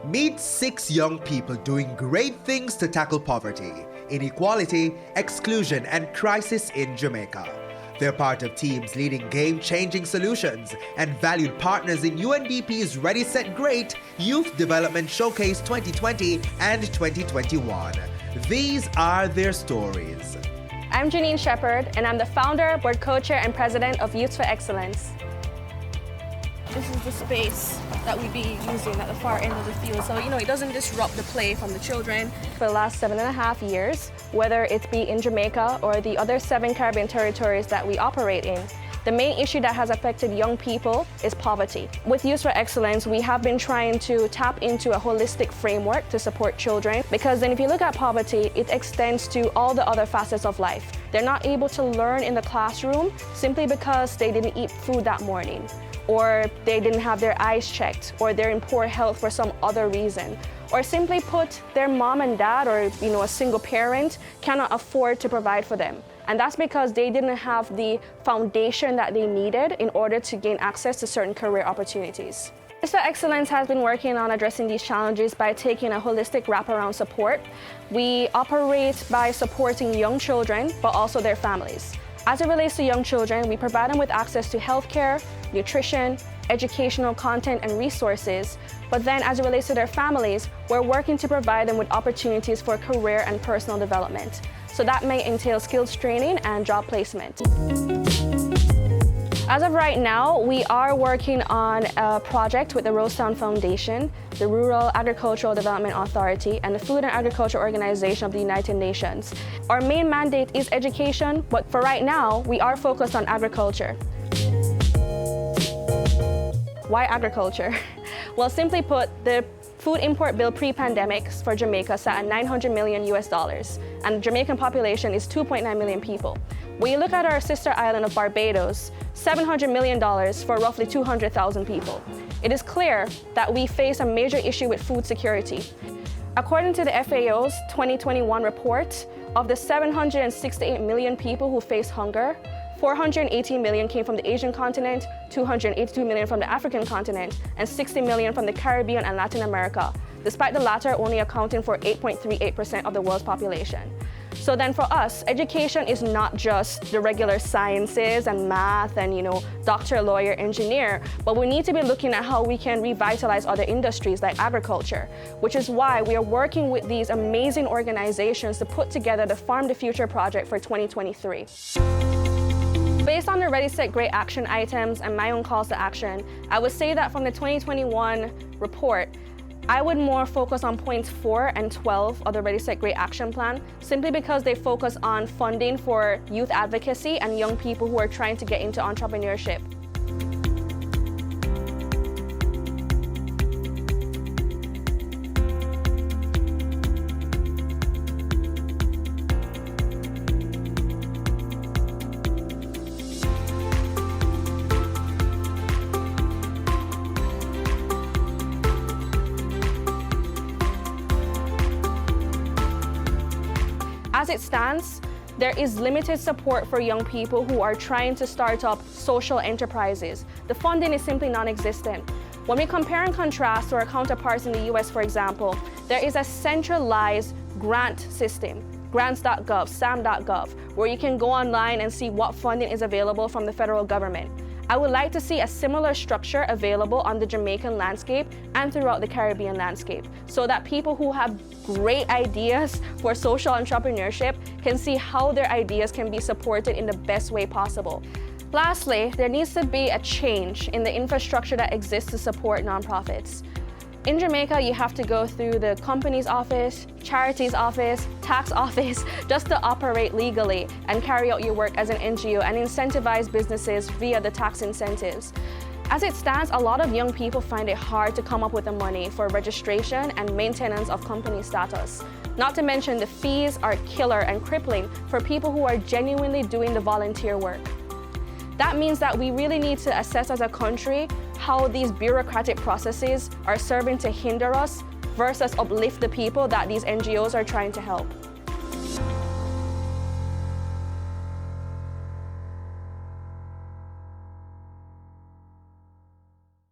Meet 6 young people doing great things to tackle poverty, inequality, exclusion, and crisis in Jamaica. They're part of teams leading game-changing solutions and valued partners in UNDP's Ready Set Great Youth Development Showcase 2020 and 2021. These are their stories. I'm Jénine Shepherd, and I'm the founder, board co-chair, and president of Youth for Excellence. This is the space that we be using at the far end of the field, so it doesn't disrupt the play from the children. For the last 7.5 years, whether it be in Jamaica or the other 7 Caribbean territories that we operate in, the main issue that has affected young people is poverty. With Youth for Excellence, we have been trying to tap into a holistic framework to support children, because then if you look at poverty, it extends to all the other facets of life. They're not able to learn in the classroom simply because they didn't eat food that morning, or they didn't have their eyes checked, or they're in poor health for some other reason. Or simply put, their mom and dad or a single parent cannot afford to provide for them. And that's because they didn't have the foundation that they needed in order to gain access to certain career opportunities. Youth for Excellence has been working on addressing these challenges by taking a holistic wraparound support. We operate by supporting young children, but also their families. As it relates to young children, we provide them with access to healthcare, nutrition, educational content and resources. But then as it relates to their families, we're working to provide them with opportunities for career and personal development. So that may entail skills training and job placement. As of right now, we are working on a project with the Rosetown Foundation, the Rural Agricultural Development Authority, and the Food and Agriculture Organization of the United Nations. Our main mandate is education, but for right now, we are focused on agriculture. Why agriculture? Well, simply put, the food import bill pre-pandemic for Jamaica sat at $900 million US, and the Jamaican population is 2.9 million people. When you look at our sister island of Barbados, $700 million for roughly 200,000 people. It is clear that we face a major issue with food security. According to the FAO's 2021 report, of the 768 million people who face hunger, 418 million came from the Asian continent, 282 million from the African continent, and 60 million from the Caribbean and Latin America, despite the latter only accounting for 8.38% of the world's population. So then for us, education is not just the regular sciences and math and, doctor, lawyer, engineer, but we need to be looking at how we can revitalize other industries like agriculture, which is why we are working with these amazing organizations to put together the Farm the Future project for 2023. Based on the Ready, Set, Great action items and my own calls to action, I would say that from the 2021 report, I would more focus on points 4 and 12 of the Ready, Set, Great action plan, simply because they focus on funding for youth advocacy and young people who are trying to get into entrepreneurship. As it stands, there is limited support for young people who are trying to start up social enterprises. The funding is simply non-existent. When we compare and contrast to our counterparts in the US, for example, there is a centralized grant system, grants.gov, sam.gov, where you can go online and see what funding is available from the federal government. I would like to see a similar structure available on the Jamaican landscape and throughout the Caribbean landscape, so that people who have great ideas for social entrepreneurship can see how their ideas can be supported in the best way possible. Lastly, there needs to be a change in the infrastructure that exists to support nonprofits. In Jamaica, you have to go through the company's office, charity's office, tax office, just to operate legally and carry out your work as an NGO and incentivize businesses via the tax incentives. As it stands, a lot of young people find it hard to come up with the money for registration and maintenance of company status. Not to mention the fees are killer and crippling for people who are genuinely doing the volunteer work. That means that we really need to assess as a country how these bureaucratic processes are serving to hinder us versus uplift the people that these NGOs are trying to help.